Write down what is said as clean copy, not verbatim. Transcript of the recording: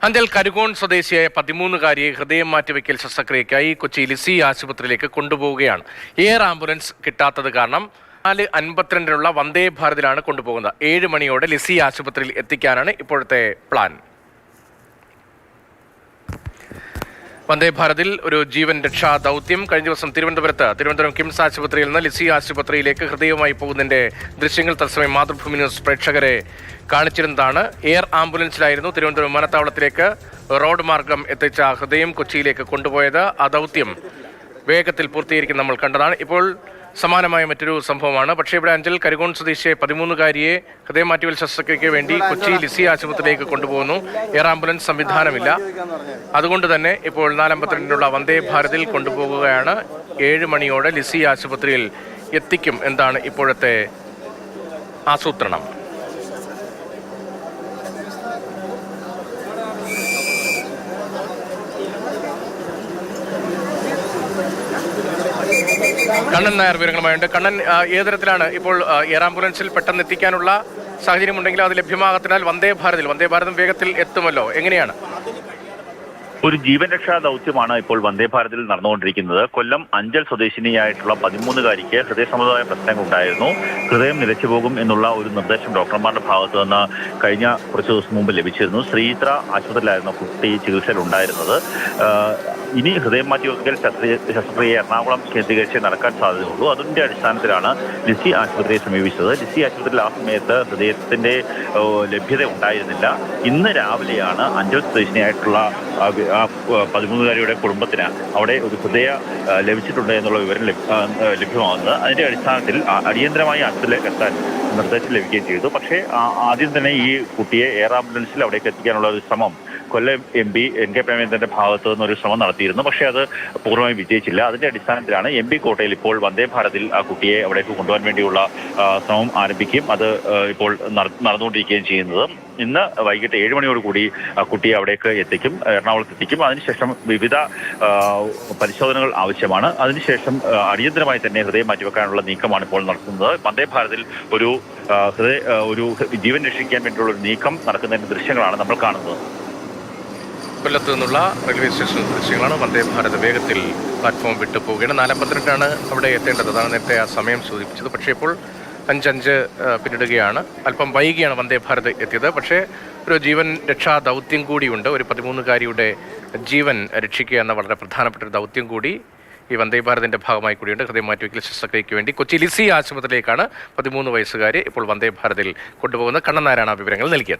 അഞ്ചൽ കരുകോൺ സ്വദേശിയായ 13-കാരിയെ ഹൃദയം മാറ്റിവെക്കൽ ശസ്ത്രക്രിയയ്ക്കായി കൊച്ചി ലിസി ആശുപത്രിയിലേക്ക് കൊണ്ടുപോവുകയാണ്. എയർ ആംബുലൻസ് കിട്ടാത്തത് കാരണം 4:52-നുള്ള വന്ദേ ഭാരതിലാണ് കൊണ്ടുപോകുന്നത്. 7 മണിയോടെ ലിസി ആശുപത്രിയിൽ എത്തിക്കാനാണ് ഇപ്പോഴത്തെ പ്ലാൻ. വന്ദേ ഭാരതിൽ ഒരു ജീവൻ രക്ഷാ ദൗത്യം കഴിഞ്ഞ ദിവസം തിരുവനന്തപുരം കിംസ് ആശുപത്രിയിൽ നിന്ന് ലിസി ആശുപത്രിയിലേക്ക് ഹൃദയവുമായി പോകുന്നതിന്റെ ദൃശ്യങ്ങൾ തത്സമയം മാതൃഭൂമി ന്യൂസ് പ്രേക്ഷകരെ കാണിച്ചിരുന്നതാണ്. എയർ ആംബുലൻസിലായിരുന്നു തിരുവനന്തപുരം വിമാനത്താവളത്തിലേക്ക് റോഡ് മാർഗം എത്തിച്ച ഹൃദയം കൊച്ചിയിലേക്ക് കൊണ്ടുപോയത്. ആ ദൗത്യം വേഗത്തിൽ പൂർത്തീകരിക്കുന്ന നമ്മൾ കണ്ടതാണ്. ഇപ്പോൾ സമാനമായ മറ്റൊരു സംഭവമാണ്. പക്ഷേ ഇവിടെ അഞ്ചൽ കരുകോൺ സ്വദേശിയെ 13-കാരിയെ ഹൃദയം മാറ്റിവെക്കൽ ശസ്ത്രക്രിയയ്ക്ക് വേണ്ടി കൊച്ചി ലിസി ആശുപത്രിയിലേക്ക് കൊണ്ടുപോകുന്നു. എയർ ആംബുലൻസ് സംവിധാനമില്ല. അതുകൊണ്ട് തന്നെ ഇപ്പോൾ 4:52-നുള്ള വന്ദേ ഭാരതിൽ കൊണ്ടുപോകുകയാണ്. 7 മണിയോടെ ലിസി ആശുപത്രിയിൽ എത്തിക്കും എന്താണ് ഇപ്പോഴത്തെ ആസൂത്രണം. കണ്ണൻ നായർ വിവരങ്ങളുമായുണ്ട്. കണ്ണൻ, ഏത് തരത്തിലാണ് ഇപ്പോൾ എയർ ആംബുലൻസിൽ പെട്ടെന്ന് എത്തിക്കാനുള്ള സാഹചര്യമുണ്ടെങ്കിൽ അത് ലഭ്യമാകത്തിനാൽ വന്ദേ ഭാരതം വേഗത്തിൽ എത്തുമല്ലോ, എങ്ങനെയാണ്? ഒരു ജീവൻ രക്ഷാ ദൗത്യമാണ് ഇപ്പോൾ വന്ദേ ഭാരതിൽ നടന്നുകൊണ്ടിരിക്കുന്നത്. കൊല്ലം അഞ്ചൽ സ്വദേശിനിയായിട്ടുള്ള 13-കാരിക്ക് ഹൃദയ സംബന്ധമായ പ്രശ്നങ്ങൾ ഉണ്ടായിരുന്നു. ഹൃദയം നിലച്ചുപോകും എന്നുള്ള ഒരു നിർദ്ദേശം ഡോക്ടർമാരുടെ ഭാഗത്തു നിന്ന് കഴിഞ്ഞ കുറച്ച് ദിവസം മുമ്പ് ലഭിച്ചിരുന്നു. ശ്രീത്ര ആശുപത്രിയിലായിരുന്നു കുട്ടി ചികിത്സയിൽ ഉണ്ടായിരുന്നത്. ഇനി ഹൃദയം മാറ്റിവെക്കൽ ശസ്ത്രക്രിയ എറണാകുളം കേന്ദ്രീകരിച്ച് നടക്കാൻ സാധ്യതയുള്ളൂ. അതിന്റെ അടിസ്ഥാനത്തിലാണ് ലിസി ആശുപത്രിയെ സമീപിച്ചത്. ലിസി ആശുപത്രിയിൽ ആ സമയത്ത് ഹൃദയത്തിന്റെ ലഭ്യത ഉണ്ടായിരുന്നില്ല. ഇന്ന് രാവിലെയാണ് അഞ്ചൽ സ്വദേശിനിയായിട്ടുള്ള 13-കാരിയുടെ കുടുംബത്തിന് അവിടെ ഒരു ഹൃദയ ലഭിച്ചിട്ടുണ്ട് എന്നുള്ള വിവരം ലഭ്യമാകുന്നത്. അതിന്റെ അടിസ്ഥാനത്തിൽ അടിയന്തരമായി ആശുപത്രിയിലേക്ക് എത്താൻ നിർദ്ദേശം ലഭിക്കുകയും ചെയ്തു. പക്ഷേ ആദ്യം തന്നെ ഈ കുട്ടിയെ എയർ ആംബുലൻസിൽ അവിടേക്ക് എത്തിക്കാനുള്ള ഒരു ശ്രമം കൊല്ലം MP NK പ്രേമചന്ദ്രന്റെ ഭാഗത്തു നിന്നൊരു ശ്രമം നടത്തിയിരുന്നു. പക്ഷേ അത് പൂർണ്ണമായും വിജയിച്ചില്ല. അതിന്റെ അടിസ്ഥാനത്തിലാണ് MP കോട്ടയിൽ ഇപ്പോൾ വന്ദേ ഭാരതിൽ ആ കുട്ടിയെ അവിടേക്ക് കൊണ്ടുപോകാൻ വേണ്ടിയുള്ള ശ്രമം ആരംഭിക്കുകയും അത് ഇപ്പോൾ നടന്നുകൊണ്ടിരിക്കുകയും ചെയ്യുന്നത്. ഇന്ന് വൈകിട്ട് 7 മണിയോടുകൂടി കുട്ടിയെ അവിടേക്ക് എത്തിക്കും, എറണാകുളത്ത് എത്തിക്കും. അതിനുശേഷം വിവിധ പരിശോധനകൾ ആവശ്യമാണ്. അതിനുശേഷം അടിയന്തരമായി തന്നെ ഹൃദയം മാറ്റിവെക്കാനുള്ള നീക്കമാണ് ഇപ്പോൾ നടത്തുന്നത്. വന്ദേ ഭാരതിൽ ഒരു ജീവൻ രക്ഷിക്കാൻ വേണ്ടിയുള്ള ഒരു നീക്കം നടക്കുന്നതിന്റെ ദൃശ്യങ്ങളാണ് നമ്മൾ കാണുന്നത്. കൊല്ലത്ത് നിന്നുള്ള റെയിൽവേ സ്റ്റേഷൻ ദൃശ്യങ്ങളാണ്. വന്ദേ ഭാരത് വേഗത്തിൽ പ്ലാറ്റ്ഫോം വിട്ടു പോവുകയാണ്. 4:52-ആണ് അവിടെ എത്തേണ്ടത്. അതാണ് നേരത്തെ ആ സമയം സൂചിപ്പിച്ചത്. പക്ഷേ ഇപ്പോൾ 5:05 പിന്നിടുകയാണ്. അല്പം വൈകിയാണ് വന്ദേ ഭാരത് എത്തിയത്. പക്ഷേ ഒരു ജീവൻ രക്ഷാ ദൗത്യം കൂടിയുണ്ട്. ഒരു 13-കാരിയുടെ ജീവൻ രക്ഷിക്കുക എന്ന വളരെ പ്രധാനപ്പെട്ട ഒരു ദൗത്യം കൂടി ഈ വന്ദേ ഭാരതിൻ്റെ ഭാഗമായി കൂടിയുണ്ട്. ഹൃദയം മാറ്റിവെക്കൽ ശസ്ത്രക്രിയയ്ക്ക് വേണ്ടി കൊച്ചി ലിസി ആശുപത്രിയിലേക്കാണ് 13 വയസ്സുകാരി ഇപ്പോൾ വന്ദേ ഭാരതിൽ കൊണ്ടുപോകുന്നത്. കണ്ണൻ നായരാണ് ആ വിവരങ്ങൾ നൽകിയത്.